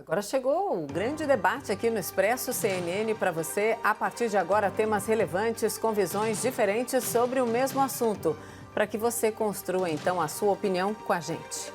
Agora chegou o grande debate aqui no Expresso CNN para você. A partir de agora, temas relevantes com visões diferentes sobre o mesmo assunto, para que você construa então a sua opinião com a gente.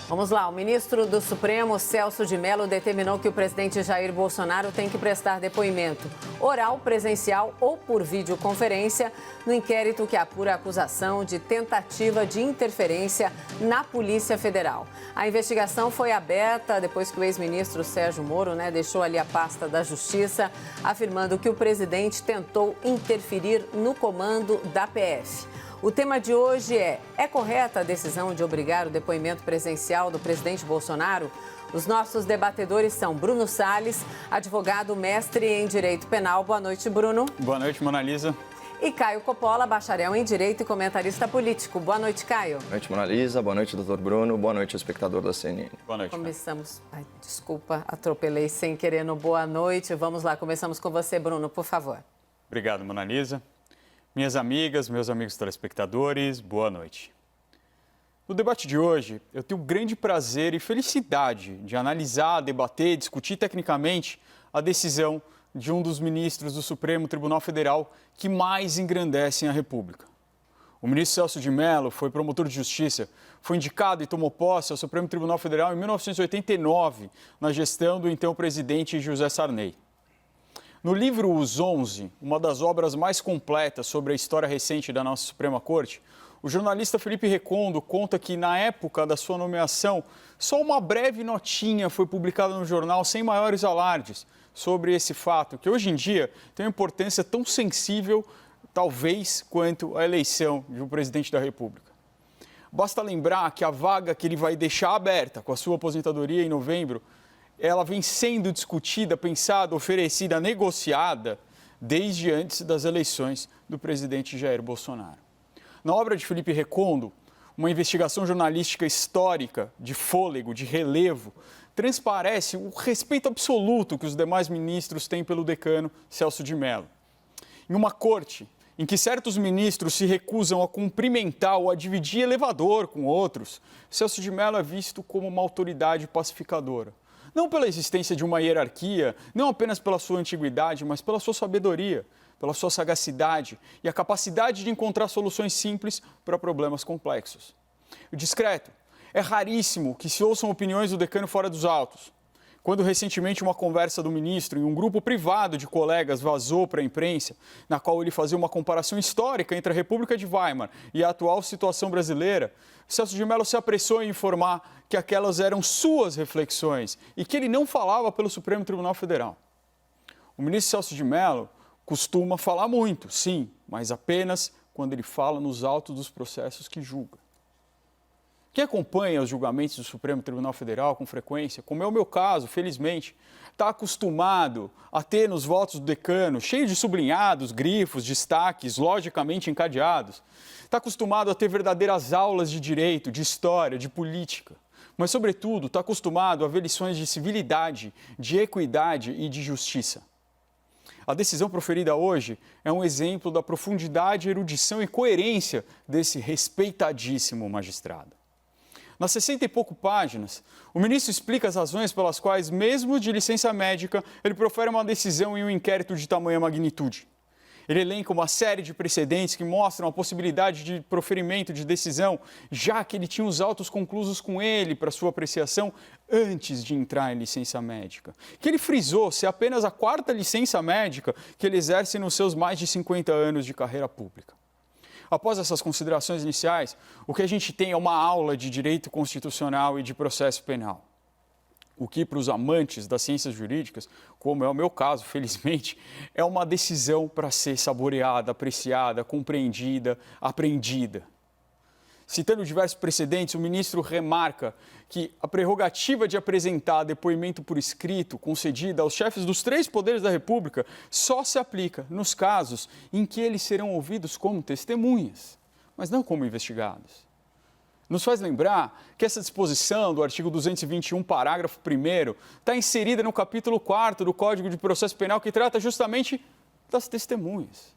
Vamos lá, o ministro do Supremo, Celso de Mello, determinou que o presidente Jair Bolsonaro tem que prestar depoimento oral, presencial ou por videoconferência no inquérito que apura a acusação de tentativa de interferência na Polícia Federal. A investigação foi aberta depois que o ex-ministro Sérgio Moro, deixou ali a pasta da Justiça, afirmando que o presidente tentou interferir no comando da PF. O tema de hoje é correta a decisão de obrigar o depoimento presencial do presidente Bolsonaro? Os nossos debatedores são Bruno Salles, advogado mestre em Direito Penal. Boa noite, Bruno. Boa noite, Mona Lisa. E Caio Coppola, bacharel em Direito e comentarista político. Boa noite, Caio. Boa noite, Mona Lisa. Boa noite, doutor Bruno. Boa noite, espectador da CNN. Boa noite. Começamos... desculpa, atropelei sem querer no boa noite. Vamos lá, começamos com você, Bruno, por favor. Obrigado, Mona Lisa. Minhas amigas, meus amigos telespectadores, boa noite. No debate de hoje, eu tenho grande prazer e felicidade de analisar, debater, discutir tecnicamente a decisão de um dos ministros do Supremo Tribunal Federal que mais engrandecem a República. O ministro Celso de Mello foi promotor de justiça, foi indicado e tomou posse ao Supremo Tribunal Federal em 1989, na gestão do então presidente José Sarney. No livro Os 11, uma das obras mais completas sobre a história recente da nossa Suprema Corte, o jornalista Felipe Recondo conta que, na época da sua nomeação, só uma breve notinha foi publicada no jornal sem maiores alardes sobre esse fato, que hoje em dia tem uma importância tão sensível, talvez, quanto a eleição de um presidente da República. Basta lembrar que a vaga que ele vai deixar aberta com a sua aposentadoria em novembro, ela vem sendo discutida, pensada, oferecida, negociada desde antes das eleições do presidente Jair Bolsonaro. Na obra de Felipe Recondo, uma investigação jornalística histórica, de fôlego, de relevo, transparece o respeito absoluto que os demais ministros têm pelo decano Celso de Mello. Em uma corte em que certos ministros se recusam a cumprimentar ou a dividir elevador com outros, Celso de Mello é visto como uma autoridade pacificadora. Não pela existência de uma hierarquia, não apenas pela sua antiguidade, mas pela sua sabedoria, pela sua sagacidade e a capacidade de encontrar soluções simples para problemas complexos. O discreto. É raríssimo que se ouçam opiniões do decano fora dos autos. Quando recentemente uma conversa do ministro em um grupo privado de colegas vazou para a imprensa, na qual ele fazia uma comparação histórica entre a República de Weimar e a atual situação brasileira, Celso de Mello se apressou em informar que aquelas eram suas reflexões e que ele não falava pelo Supremo Tribunal Federal. O ministro Celso de Mello costuma falar muito, sim, mas apenas quando ele fala nos autos dos processos que julga. Quem acompanha os julgamentos do Supremo Tribunal Federal com frequência, como é o meu caso, felizmente, está acostumado a ter nos votos do decano, cheio de sublinhados, grifos, destaques, logicamente encadeados. Está acostumado a ter verdadeiras aulas de direito, de história, de política. Mas, sobretudo, está acostumado a ver lições de civilidade, de equidade e de justiça. A decisão proferida hoje é um exemplo da profundidade, erudição e coerência desse respeitadíssimo magistrado. Nas 60 e pouco páginas, o ministro explica as razões pelas quais, mesmo de licença médica, ele profere uma decisão em um inquérito de tamanha magnitude. Ele elenca uma série de precedentes que mostram a possibilidade de proferimento de decisão, já que ele tinha os autos conclusos com ele para sua apreciação antes de entrar em licença médica. Que ele frisou ser apenas a 4ª licença médica que ele exerce nos seus mais de 50 anos de carreira pública. Após essas considerações iniciais, o que a gente tem é uma aula de direito constitucional e de processo penal. O que, para os amantes das ciências jurídicas, como é o meu caso, felizmente, é uma decisão para ser saboreada, apreciada, compreendida, aprendida. Citando diversos precedentes, o ministro remarca que a prerrogativa de apresentar depoimento por escrito concedida aos chefes dos 3 poderes da República só se aplica nos casos em que eles serão ouvidos como testemunhas, mas não como investigados. Nos faz lembrar que essa disposição do artigo 221, parágrafo 1º, está inserida no capítulo 4º do Código de Processo Penal, que trata justamente das testemunhas.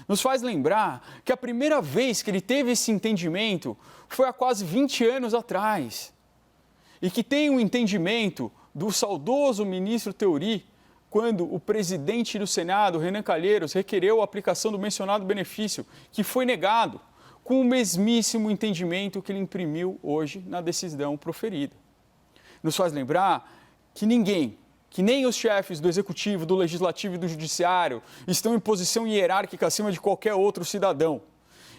Nos faz lembrar que a primeira vez que ele teve esse entendimento foi há quase 20 anos atrás, e que tem o entendimento do saudoso ministro Teori, quando o presidente do Senado, Renan Calheiros, requereu a aplicação do mencionado benefício, que foi negado, com o mesmíssimo entendimento que ele imprimiu hoje na decisão proferida. Nos faz lembrar que ninguém, que nem os chefes do Executivo, do Legislativo e do Judiciário estão em posição hierárquica acima de qualquer outro cidadão.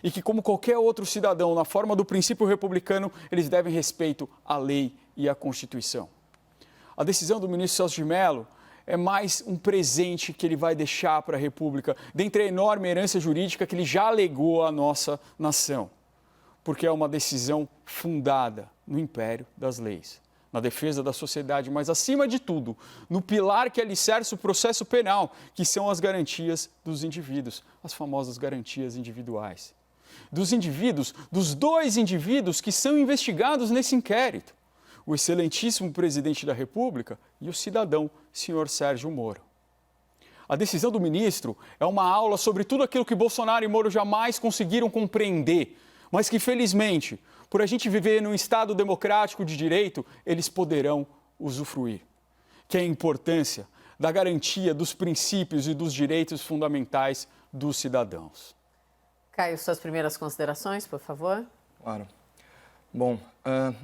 E que, como qualquer outro cidadão, na forma do princípio republicano, eles devem respeito à lei e à Constituição. A decisão do ministro Celso de Mello é mais um presente que ele vai deixar para a República, dentre a enorme herança jurídica que ele já legou à nossa nação. Porque é uma decisão fundada no império das leis, na defesa da sociedade, mas, acima de tudo, no pilar que alicerça o processo penal, que são as garantias dos indivíduos, as famosas garantias individuais. Dos indivíduos, dos dois indivíduos que são investigados nesse inquérito, o excelentíssimo presidente da República e o cidadão, senhor Sérgio Moro. A decisão do ministro é uma aula sobre tudo aquilo que Bolsonaro e Moro jamais conseguiram compreender, mas que, felizmente, por a gente viver num Estado democrático de direito, eles poderão usufruir. Que é a importância da garantia dos princípios e dos direitos fundamentais dos cidadãos. Caio, suas primeiras considerações, por favor. Claro. Bom,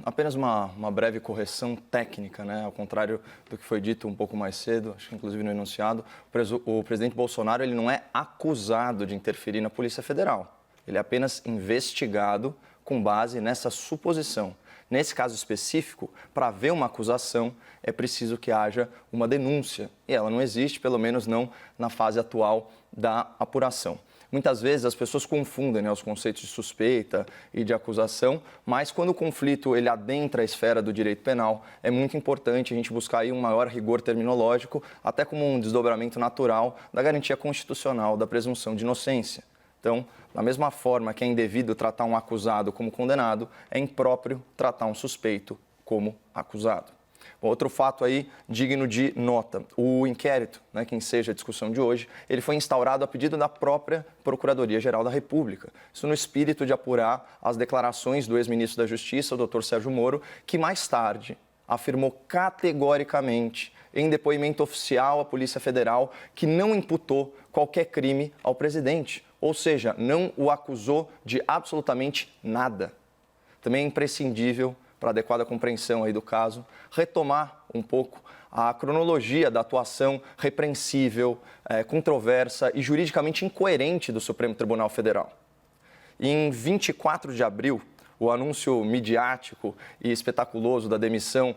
apenas uma breve correção técnica, né? Ao contrário do que foi dito um pouco mais cedo, acho que inclusive no enunciado, o presidente Bolsonaro ele não é acusado de interferir na Polícia Federal. Ele é apenas investigado com base nessa suposição. Nesse caso específico, para haver uma acusação, é preciso que haja uma denúncia. E ela não existe, pelo menos não na fase atual da apuração. Muitas vezes as pessoas confundem, né, os conceitos de suspeita e de acusação, mas quando o conflito ele adentra a esfera do direito penal, é muito importante a gente buscar aí um maior rigor terminológico, até como um desdobramento natural da garantia constitucional da presunção de inocência. Então, da mesma forma que é indevido tratar um acusado como condenado, é impróprio tratar um suspeito como acusado. Outro fato aí digno de nota, o inquérito, né, que enseja a discussão de hoje, ele foi instaurado a pedido da própria Procuradoria-Geral da República. Isso no espírito de apurar as declarações do ex-ministro da Justiça, o doutor Sérgio Moro, que mais tarde afirmou categoricamente, em depoimento oficial à Polícia Federal, que não imputou qualquer crime ao presidente, ou seja, não o acusou de absolutamente nada. Também é imprescindível, para adequada compreensão aí do caso, retomar um pouco a cronologia da atuação repreensível, controversa e juridicamente incoerente do Supremo Tribunal Federal. Em 24 de abril, o anúncio midiático e espetaculoso da demissão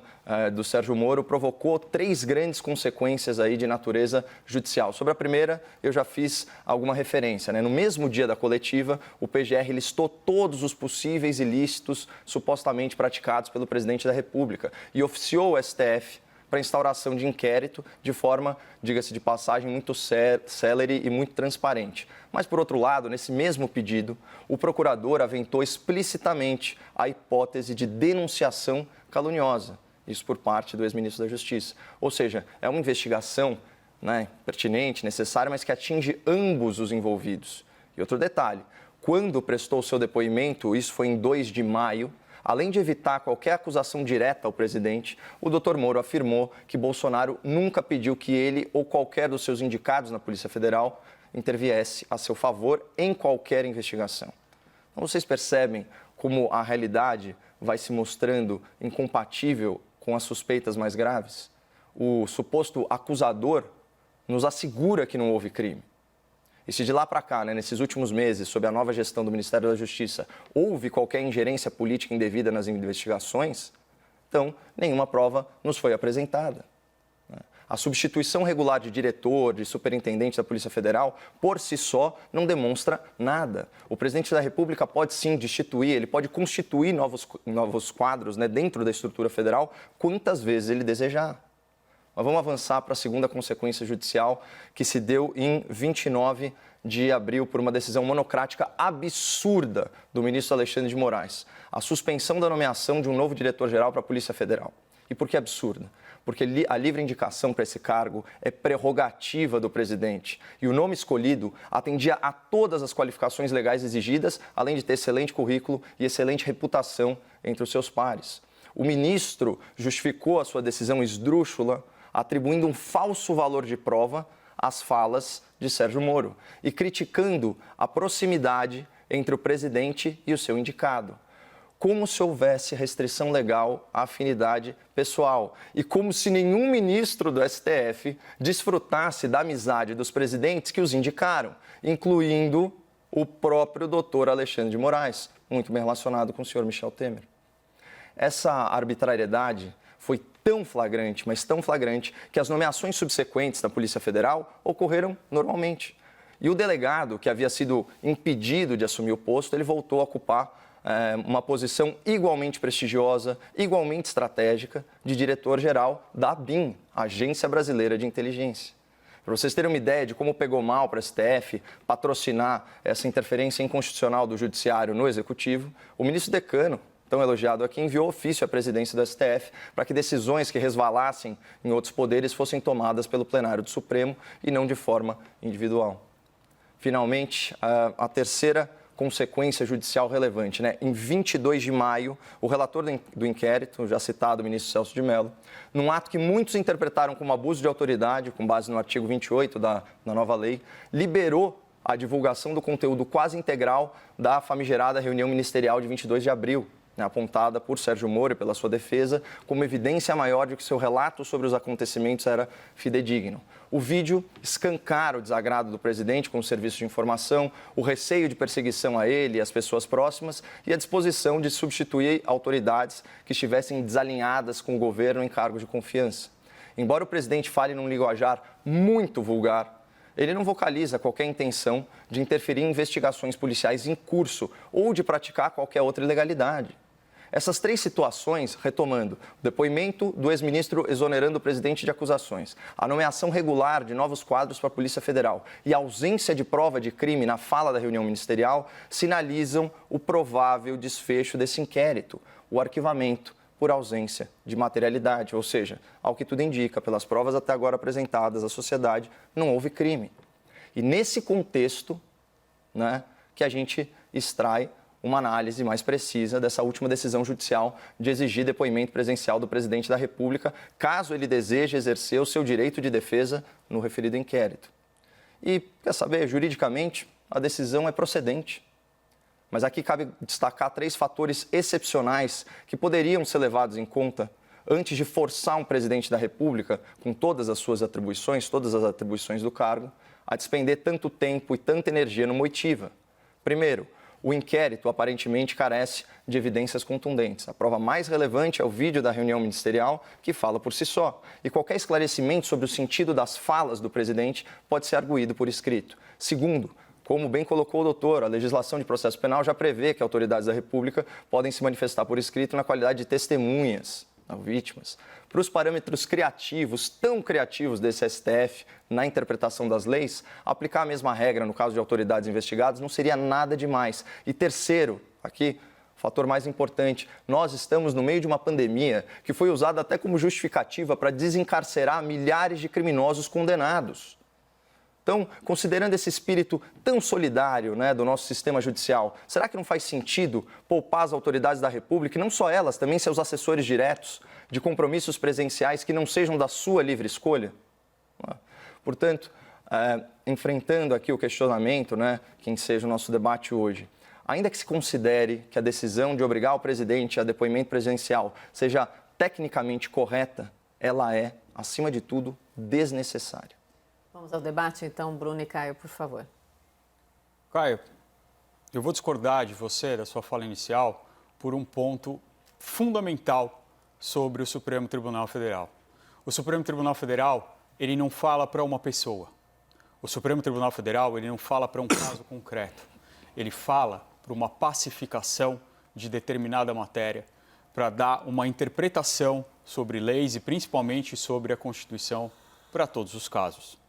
do Sérgio Moro provocou 3 grandes consequências aí de natureza judicial. Sobre a primeira, eu já fiz alguma referência, né? No mesmo dia da coletiva, o PGR listou todos os possíveis ilícitos supostamente praticados pelo presidente da República e oficiou o STF para instauração de inquérito de forma, diga-se de passagem, muito célere e muito transparente. Mas, por outro lado, nesse mesmo pedido, o procurador aventou explicitamente a hipótese de denunciação caluniosa, isso por parte do ex-ministro da Justiça. Ou seja, é uma investigação, né, pertinente, necessária, mas que atinge ambos os envolvidos. E outro detalhe, quando prestou seu depoimento, isso foi em 2 de maio, além de evitar qualquer acusação direta ao presidente, o Dr. Moro afirmou que Bolsonaro nunca pediu que ele ou qualquer dos seus indicados na Polícia Federal interviesse a seu favor em qualquer investigação. Então, vocês percebem como a realidade vai se mostrando incompatível com as suspeitas mais graves? O suposto acusador nos assegura que não houve crime. E se de lá para cá, né, nesses últimos meses, sob a nova gestão do Ministério da Justiça, houve qualquer ingerência política indevida nas investigações, então nenhuma prova nos foi apresentada. A substituição regular de diretor, de superintendente da Polícia Federal, por si só, não demonstra nada. O presidente da República pode sim destituir, ele pode constituir novos quadros, né, dentro da estrutura federal, quantas vezes ele desejar. Mas vamos avançar para a segunda consequência judicial, que se deu em 29 de abril por uma decisão monocrática absurda do ministro Alexandre de Moraes. A suspensão da nomeação de um novo diretor-geral para a Polícia Federal. E por que absurda? Porque a livre indicação para esse cargo é prerrogativa do presidente. E o nome escolhido atendia a todas as qualificações legais exigidas, além de ter excelente currículo e excelente reputação entre os seus pares. O ministro justificou a sua decisão esdrúxula, atribuindo um falso valor de prova às falas de Sérgio Moro e criticando a proximidade entre o presidente e o seu indicado. Como se houvesse restrição legal à afinidade pessoal e como se nenhum ministro do STF desfrutasse da amizade dos presidentes que os indicaram, incluindo o próprio doutor Alexandre de Moraes, muito bem relacionado com o senhor Michel Temer. Essa arbitrariedade foi tão flagrante, mas tão flagrante, que as nomeações subsequentes da Polícia Federal ocorreram normalmente. E o delegado, que havia sido impedido de assumir o posto, ele voltou a ocupar uma posição igualmente prestigiosa, igualmente estratégica, de diretor-geral da ABIN, Agência Brasileira de Inteligência. Para vocês terem uma ideia de como pegou mal para o STF patrocinar essa interferência inconstitucional do Judiciário no Executivo, o ministro Decano, tão elogiado aqui, enviou ofício à presidência do STF para que decisões que resvalassem em outros poderes fossem tomadas pelo plenário do Supremo e não de forma individual. Finalmente, a terceira consequência judicial relevante, né? Em 22 de maio, o relator do inquérito, já citado, o ministro Celso de Mello, num ato que muitos interpretaram como abuso de autoridade, com base no artigo 28 da nova lei, liberou a divulgação do conteúdo quase integral da famigerada reunião ministerial de 22 de abril, né, apontada por Sérgio Moro e pela sua defesa como evidência maior de que seu relato sobre os acontecimentos era fidedigno. O vídeo escancara o desagrado do presidente com o serviço de informação, o receio de perseguição a ele e às pessoas próximas e a disposição de substituir autoridades que estivessem desalinhadas com o governo em cargos de confiança. Embora o presidente fale num linguajar muito vulgar, ele não vocaliza qualquer intenção de interferir em investigações policiais em curso ou de praticar qualquer outra ilegalidade. Essas três situações, retomando, o depoimento do ex-ministro exonerando o presidente de acusações, a nomeação regular de novos quadros para a Polícia Federal e a ausência de prova de crime na fala da reunião ministerial, sinalizam o provável desfecho desse inquérito, o arquivamento por ausência de materialidade, ou seja, ao que tudo indica, pelas provas até agora apresentadas à sociedade, não houve crime. E nesse contexto, né, que a gente extrai uma análise mais precisa dessa última decisão judicial de exigir depoimento presencial do presidente da República, caso ele deseje exercer o seu direito de defesa no referido inquérito. E, quer saber, juridicamente, a decisão é procedente. Mas aqui cabe destacar três fatores excepcionais que poderiam ser levados em conta antes de forçar um presidente da República, com todas as suas atribuições, todas as atribuições do cargo, a despender tanto tempo e tanta energia numa oitiva. Primeiro, o inquérito aparentemente carece de evidências contundentes. A prova mais relevante é o vídeo da reunião ministerial, que fala por si só. E qualquer esclarecimento sobre o sentido das falas do presidente pode ser arguído por escrito. Segundo, como bem colocou o doutor, a legislação de processo penal já prevê que autoridades da República podem se manifestar por escrito na qualidade de testemunhas, vítimas. Para os parâmetros criativos, tão criativos desse STF na interpretação das leis, aplicar a mesma regra no caso de autoridades investigadas não seria nada demais. E terceiro, aqui, fator mais importante, nós estamos no meio de uma pandemia que foi usada até como justificativa para desencarcerar milhares de criminosos condenados. Então, considerando esse espírito tão solidário, né, do nosso sistema judicial, será que não faz sentido poupar as autoridades da República, e não só elas, também seus assessores diretos, de compromissos presenciais que não sejam da sua livre escolha? Portanto, enfrentando aqui o questionamento, né, que enseja o nosso debate hoje, ainda que se considere que a decisão de obrigar o presidente a depoimento presencial seja tecnicamente correta, ela é, acima de tudo, desnecessária. Vamos ao debate, então, Bruno e Caio, por favor. Caio, eu vou discordar de você, da sua fala inicial, por um ponto fundamental sobre o Supremo Tribunal Federal. O Supremo Tribunal Federal, ele não fala para uma pessoa. O Supremo Tribunal Federal, ele não fala para um caso concreto. Ele fala para uma pacificação de determinada matéria, para dar uma interpretação sobre leis e principalmente sobre a Constituição para todos os casos.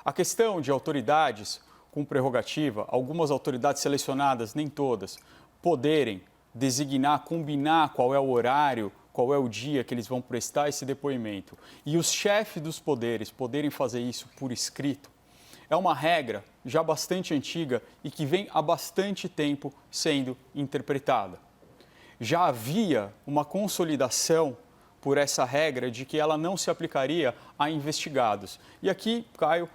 A questão de autoridades com prerrogativa, algumas autoridades selecionadas, nem todas, poderem designar, combinar qual é o horário, qual é o dia que eles vão prestar esse depoimento, e os chefes dos poderes poderem fazer isso por escrito, é uma regra já bastante antiga e que vem há bastante tempo sendo interpretada. já havia uma consolidação por essa regra de que ela não se aplicaria a investigados. E aqui, Caio,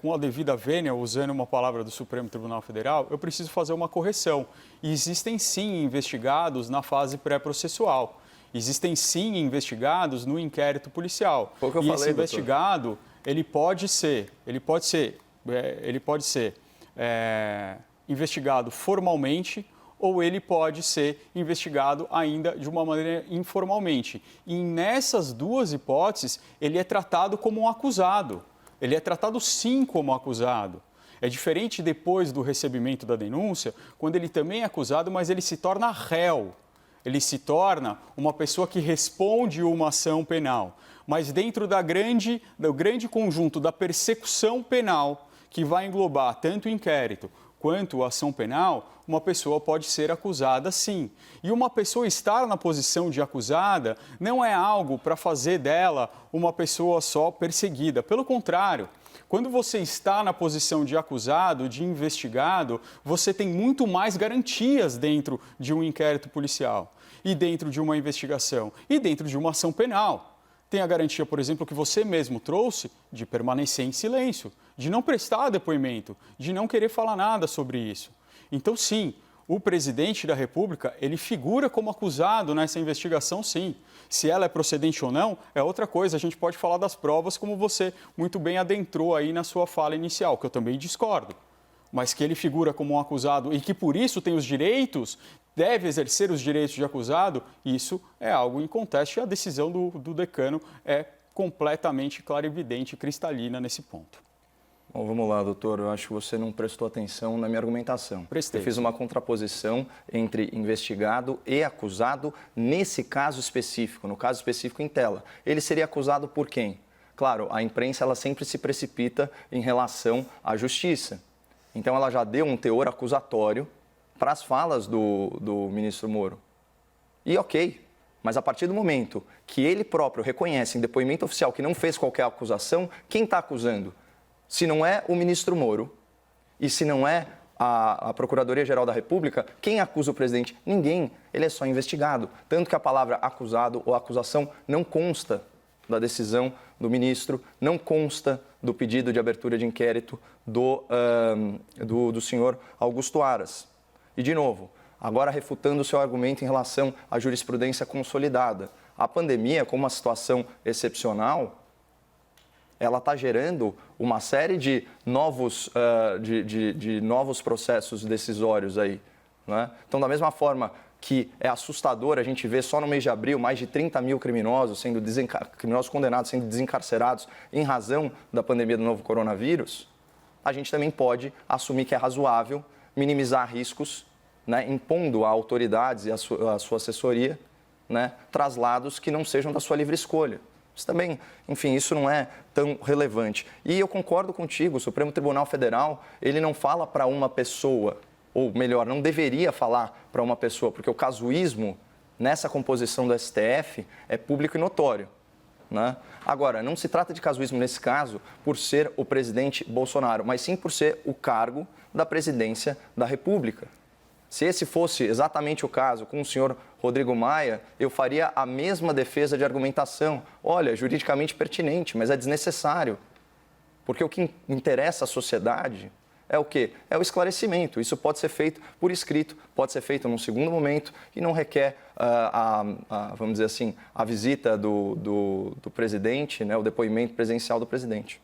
com a devida vênia, usando uma palavra do Supremo Tribunal Federal, eu preciso fazer uma correção. E existem sim investigados na fase pré-processual. Existem sim investigados no inquérito policial. Foi o que eu e falei, esse investigado, ele pode ser investigado formalmente ou ele pode ser investigado ainda de uma maneira informalmente. E nessas duas hipóteses, ele é tratado como um acusado. Ele é tratado sim como acusado. É diferente depois do recebimento da denúncia, quando ele também é acusado, mas ele se torna réu. Ele se torna uma pessoa que responde uma ação penal. Mas dentro do grande conjunto da persecução penal, que vai englobar tanto o inquérito quanto a ação penal, uma pessoa pode ser acusada sim. E uma pessoa estar na posição de acusada não é algo para fazer dela uma pessoa só perseguida. Pelo contrário, quando você está na posição de acusado, de investigado, você tem muito mais garantias dentro de um inquérito policial e dentro de uma investigação e dentro de uma ação penal. Tem a garantia, por exemplo, que você mesmo trouxe de permanecer em silêncio, de não prestar depoimento, de não querer falar nada sobre isso. Então, sim, o presidente da República, ele figura como acusado nessa investigação, sim. Se ela é procedente ou não, é outra coisa. A gente pode falar das provas, como você muito bem adentrou aí na sua fala inicial, que eu também discordo. Mas que ele figura como um acusado e que, por isso, tem os direitos, deve exercer os direitos de acusado, isso é algo inconteste e a decisão do decano é completamente clarividente e cristalina nesse ponto. Bom, vamos lá, doutor. Eu acho que você não prestou atenção na minha argumentação. Prestei. Eu fiz uma contraposição entre investigado e acusado nesse caso específico, no caso específico em tela. Ele seria acusado por quem? Claro, a imprensa ela sempre se precipita em relação à justiça. Então, ela já deu um teor acusatório para as falas do ministro Moro. E ok, mas a partir do momento que ele próprio reconhece em depoimento oficial que não fez qualquer acusação, quem está acusando? Se não é o ministro Moro e se não é a Procuradoria-Geral da República, quem acusa o presidente? Ninguém, ele é só investigado. Tanto que a palavra acusado ou acusação não consta da decisão do ministro, não consta do pedido de abertura de inquérito do senhor Augusto Aras. E, de novo, agora refutando o seu argumento em relação à jurisprudência consolidada. A pandemia, como uma situação excepcional, ela está gerando uma série de novos processos decisórios aí, né? Então, da mesma forma que é assustador a gente ver só no mês de abril mais de 30 mil criminosos condenados sendo desencarcerados em razão da pandemia do novo coronavírus, a gente também pode assumir que é razoável minimizar riscos, né, impondo a autoridades e a sua assessoria, né, traslados que não sejam da sua livre escolha. Isso também, enfim, isso não é tão relevante. E eu concordo contigo, o Supremo Tribunal Federal, ele não fala para uma pessoa, ou melhor, não deveria falar para uma pessoa, porque o casuísmo nessa composição do STF é público e notório, né? Agora, não se trata de casuísmo nesse caso por ser o presidente Bolsonaro, mas sim por ser o cargo da presidência da República. Se esse fosse exatamente o caso com o senhor Rodrigo Maia, eu faria a mesma defesa de argumentação. Olha, juridicamente pertinente, mas é desnecessário. Porque o que interessa à sociedade é o quê? É o esclarecimento. Isso pode ser feito por escrito, pode ser feito num segundo momento e não requer, vamos dizer assim, a visita do presidente, né, o depoimento presencial do presidente.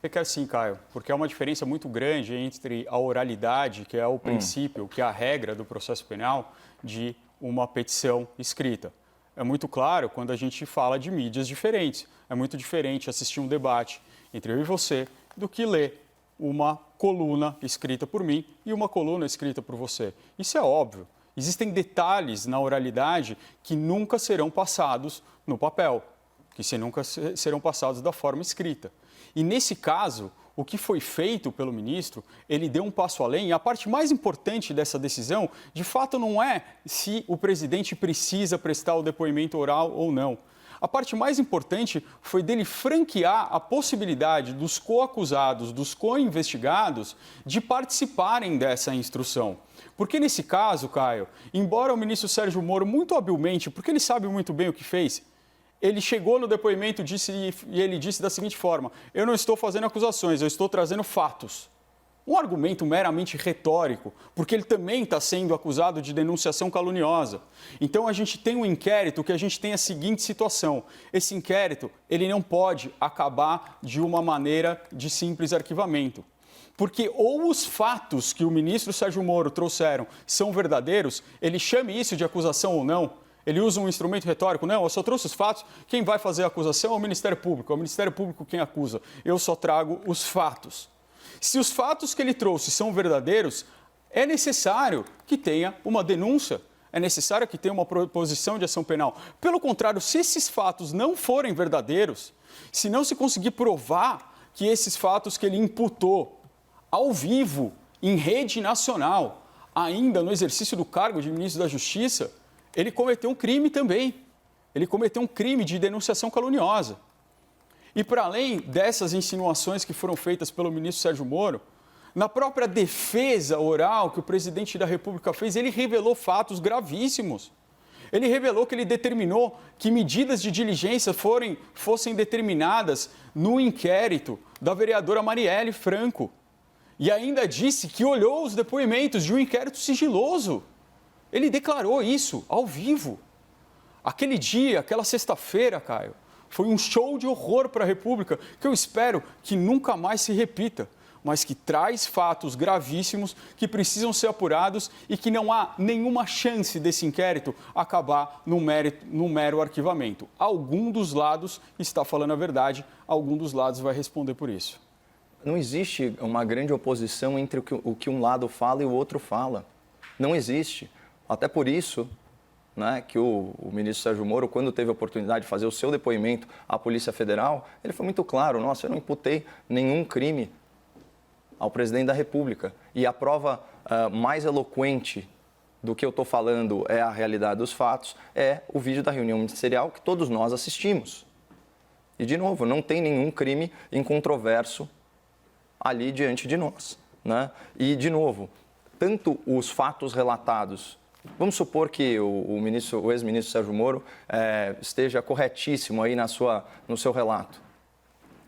Requer sim, Caio, porque há uma diferença muito grande entre a oralidade, que é o princípio, que é a regra do processo penal, de uma petição escrita. É muito claro quando a gente fala de mídias diferentes. É muito diferente assistir um debate entre eu e você do que ler uma coluna escrita por mim e uma coluna escrita por você. Isso é óbvio. Existem detalhes na oralidade que nunca serão passados no papel, que nunca serão passados da forma escrita. E nesse caso, o que foi feito pelo ministro, ele deu um passo além. E a parte mais importante dessa decisão, de fato, não é se o presidente precisa prestar o depoimento oral ou não. A parte mais importante foi dele franquear a possibilidade dos coacusados, dos co-investigados, de participarem dessa instrução. Porque nesse caso, Caio, embora o ministro Sérgio Moro, muito habilmente, porque ele sabe muito bem o que fez, ele chegou no depoimento e ele disse da seguinte forma: eu não estou fazendo acusações, eu estou trazendo fatos. Um argumento meramente retórico, porque ele também está sendo acusado de denunciação caluniosa. Então, a gente tem um inquérito que a gente tem a seguinte situação. Esse inquérito, ele não pode acabar de uma maneira de simples arquivamento. Porque ou os fatos que o ministro Sérgio Moro trouxeram são verdadeiros, ele chame isso de acusação ou não, ele usa um instrumento retórico, não, eu só trouxe os fatos, quem vai fazer a acusação é o Ministério Público, é o Ministério Público quem acusa, eu só trago os fatos. Se os fatos que ele trouxe são verdadeiros, é necessário que tenha uma denúncia, é necessário que tenha uma proposição de ação penal. Pelo contrário, se esses fatos não forem verdadeiros, se não se conseguir provar que esses fatos que ele imputou ao vivo, em rede nacional, ainda no exercício do cargo de ministro da Justiça, ele cometeu um crime também. Ele cometeu um crime de denunciação caluniosa. E para além dessas insinuações que foram feitas pelo ministro Sérgio Moro, na própria defesa oral que o presidente da República fez, ele revelou fatos gravíssimos. Ele revelou que ele determinou que medidas de diligência fossem determinadas no inquérito da vereadora Marielle Franco. E ainda disse que olhou os depoimentos de um inquérito sigiloso. Ele declarou isso ao vivo. Aquele dia, aquela sexta-feira, Caio, foi um show de horror para a República, que eu espero que nunca mais se repita, mas que traz fatos gravíssimos que precisam ser apurados e que não há nenhuma chance desse inquérito acabar no mero arquivamento. Algum dos lados está falando a verdade, algum dos lados vai responder por isso. Não existe uma grande oposição entre o que um lado fala e o outro fala. Não existe. Até por isso, né, que o ministro Sérgio Moro, quando teve a oportunidade de fazer o seu depoimento à Polícia Federal, ele foi muito claro: nossa, eu não imputei nenhum crime ao presidente da República. E a prova mais eloquente do que eu estou falando é a realidade dos fatos, é o vídeo da reunião ministerial que todos nós assistimos. E, de novo, não tem nenhum crime incontroverso ali diante de nós, né? E, de novo, tanto os fatos relatados, vamos supor que o ex-ministro Sérgio Moro esteja corretíssimo aí no seu relato.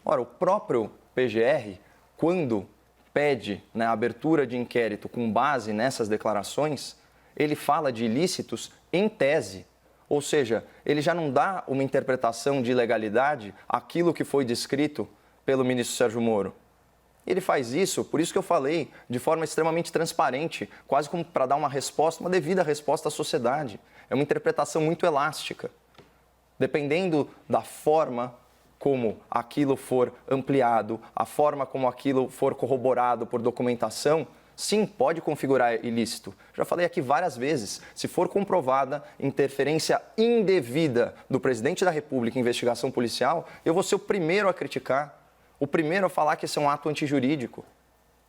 Ora, o próprio PGR, quando pede, né, a abertura de inquérito com base nessas declarações, ele fala de ilícitos em tese. Ou seja, ele já não dá uma interpretação de ilegalidade àquilo que foi descrito pelo ministro Sérgio Moro. Ele faz isso, por isso que eu falei, de forma extremamente transparente, quase como para dar uma resposta, uma devida resposta à sociedade. É uma interpretação muito elástica. Dependendo da forma como aquilo for ampliado, a forma como aquilo for corroborado por documentação, sim, pode configurar ilícito. Já falei aqui várias vezes, se for comprovada interferência indevida do presidente da República em investigação policial, eu vou ser o primeiro a criticar. O primeiro a falar que esse é um ato antijurídico.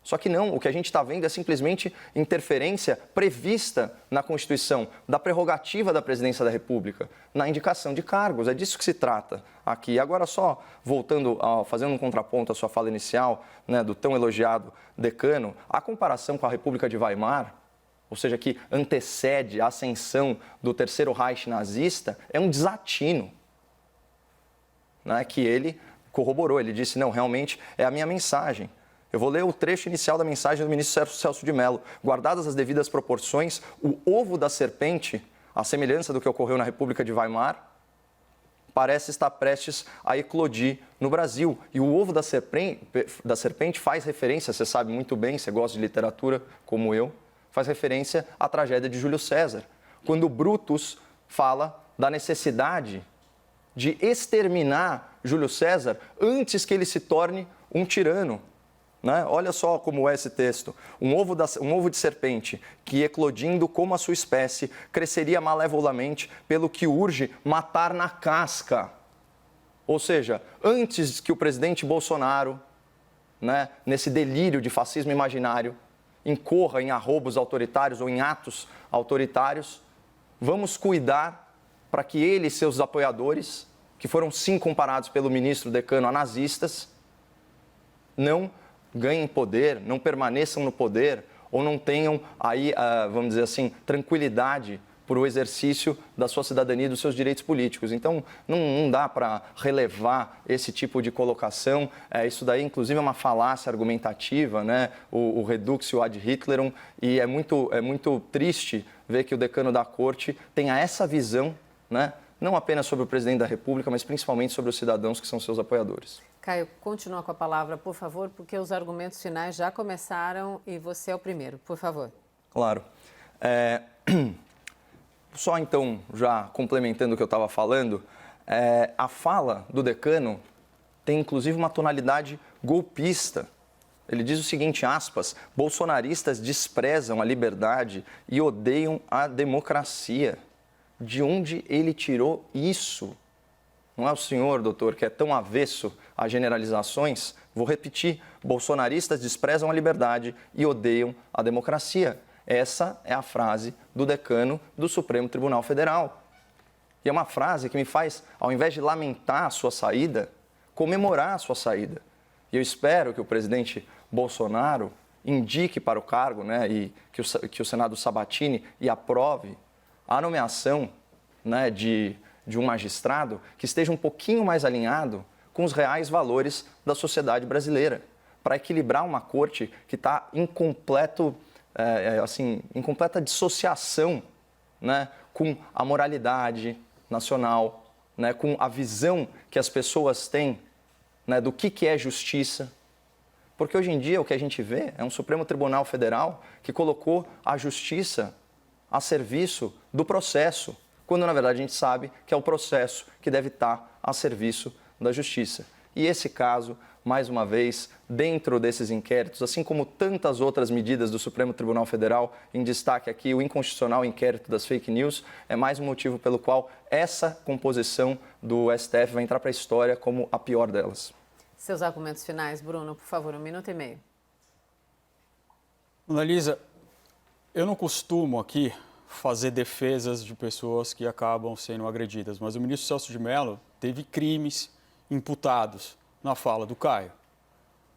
Só que não, o que a gente está vendo é simplesmente interferência prevista na Constituição, da prerrogativa da presidência da República, na indicação de cargos. É disso que se trata aqui. Agora, só voltando, fazendo um contraponto à sua fala inicial, né, do tão elogiado decano, a comparação com a República de Weimar, ou seja, que antecede a ascensão do Terceiro Reich nazista, é um desatino, né, que ele corroborou. Ele disse: não, realmente é a minha mensagem. Eu vou ler o trecho inicial da mensagem do ministro Celso de Mello. Guardadas as devidas proporções, o ovo da serpente, à semelhança do que ocorreu na República de Weimar, parece estar prestes a eclodir no Brasil. E o ovo da serpente faz referência, você sabe muito bem, você gosta de literatura como eu, faz referência à tragédia de Júlio César, quando Brutus fala da necessidade de exterminar Júlio César antes que ele se torne um tirano. Né? Olha só como é esse texto. Um ovo de serpente que, eclodindo como a sua espécie, cresceria malevolamente, pelo que urge matar na casca. Ou seja, antes que o presidente Bolsonaro, né, nesse delírio de fascismo imaginário, incorra em arroubos autoritários ou em atos autoritários, vamos cuidar para que ele e seus apoiadores, que foram sim comparados pelo ministro decano a nazistas, não ganhem poder, não permaneçam no poder ou não tenham aí, vamos dizer assim, tranquilidade por o exercício da sua cidadania e dos seus direitos políticos. Então, não dá para relevar esse tipo de colocação. Isso daí, inclusive, é uma falácia argumentativa, né? O reductio ad Hitlerum, e é muito triste ver que o decano da corte tenha essa visão, né? Não apenas sobre o presidente da República, mas principalmente sobre os cidadãos que são seus apoiadores. Caio, continua com a palavra, por favor, porque os argumentos finais já começaram e você é o primeiro, por favor. Claro. Só então, já complementando o que eu estava falando, a fala do decano tem inclusive uma tonalidade golpista. Ele diz o seguinte, aspas, bolsonaristas desprezam a liberdade e odeiam a democracia. De onde ele tirou isso? Não é o senhor, doutor, que é tão avesso a generalizações? Vou repetir, bolsonaristas desprezam a liberdade e odeiam a democracia. Essa é a frase do decano do Supremo Tribunal Federal. E é uma frase que me faz, ao invés de lamentar a sua saída, comemorar a sua saída. E eu espero que o presidente Bolsonaro indique para o cargo, né, e que o Senado sabatine e aprove a nomeação, né, de um magistrado que esteja um pouquinho mais alinhado com os reais valores da sociedade brasileira, para equilibrar uma corte que está em completa dissociação, né, com a moralidade nacional, né, com a visão que as pessoas têm, né, do que é justiça. Porque hoje em dia o que a gente vê é um Supremo Tribunal Federal que colocou a justiça a serviço do processo, quando na verdade a gente sabe que é o processo que deve estar a serviço da justiça. E esse caso, mais uma vez, dentro desses inquéritos, assim como tantas outras medidas do Supremo Tribunal Federal, em destaque aqui o inconstitucional inquérito das fake news, é mais um motivo pelo qual essa composição do STF vai entrar para a história como a pior delas. Seus argumentos finais, Bruno, por favor, 1 minuto e meio. Analisa, eu não costumo aqui fazer defesas de pessoas que acabam sendo agredidas, mas o ministro Celso de Mello teve crimes imputados na fala do Caio.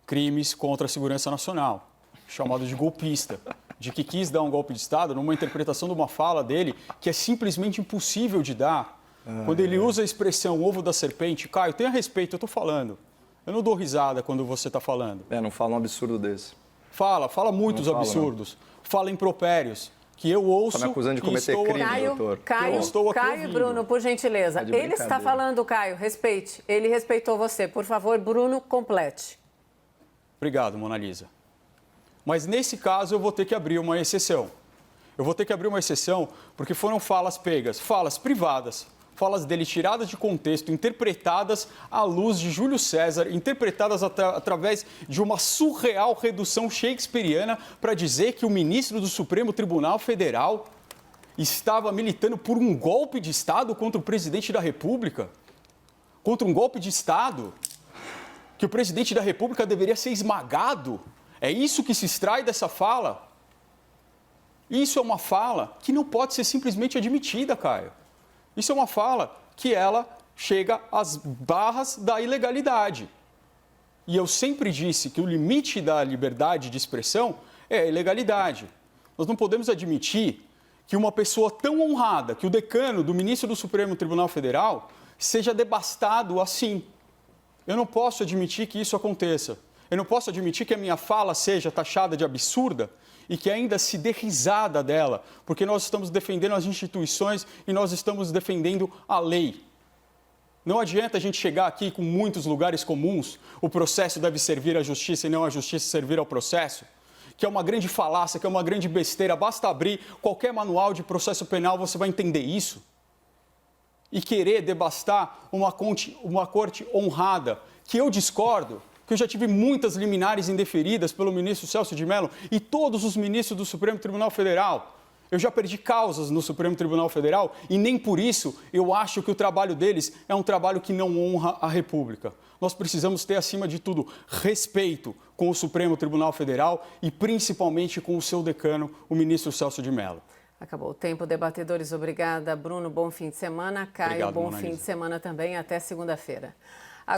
Crimes contra a segurança nacional, chamado de golpista, de que quis dar um golpe de Estado numa interpretação de uma fala dele que é simplesmente impossível de dar. Quando ele usa a expressão ovo da serpente, Caio, tenha respeito, eu estou falando. Eu não dou risada quando você está falando. Não fala um absurdo desse. Fala muitos absurdos. Fala impropérios, que eu ouço. Está me acusando de cometer crime, doutor. Caio, Bruno, por gentileza. Ele está falando, Caio, respeite. Ele respeitou você. Por favor, Bruno, complete. Obrigado, Mona Lisa. Mas nesse caso eu vou ter que abrir uma exceção. Eu vou ter que abrir uma exceção porque foram falas pegas, falas privadas, falas dele tiradas de contexto, interpretadas à luz de Júlio César, interpretadas através de uma surreal redução shakespeariana para dizer que o ministro do Supremo Tribunal Federal estava militando por um golpe de Estado contra o presidente da República. Contra um golpe de Estado, que o presidente da República deveria ser esmagado. É isso que se extrai dessa fala? Isso é uma fala que não pode ser simplesmente admitida, Caio. Isso é uma fala que ela chega às barras da ilegalidade. E eu sempre disse que o limite da liberdade de expressão é a ilegalidade. Nós não podemos admitir que uma pessoa tão honrada, que o decano do ministro do Supremo Tribunal Federal, seja devastado assim. Eu não posso admitir que isso aconteça. Eu não posso admitir que a minha fala seja taxada de absurda e que ainda se dê risada dela, porque nós estamos defendendo as instituições e nós estamos defendendo a lei. Não adianta a gente chegar aqui com muitos lugares comuns, o processo deve servir à justiça e não a justiça servir ao processo, que é uma grande falácia, que é uma grande besteira, basta abrir qualquer manual de processo penal, você vai entender isso. E querer devastar uma corte honrada, que eu discordo, que eu já tive muitas liminares indeferidas pelo ministro Celso de Mello e todos os ministros do Supremo Tribunal Federal. Eu já perdi causas no Supremo Tribunal Federal e nem por isso eu acho que o trabalho deles é um trabalho que não honra a República. Nós precisamos ter, acima de tudo, respeito com o Supremo Tribunal Federal e principalmente com o seu decano, o ministro Celso de Mello. Acabou o tempo, debatedores. Obrigada, Bruno. Bom fim de semana. Caio, Obrigado, bom Mona fim Lisa. de semana também. Até segunda-feira.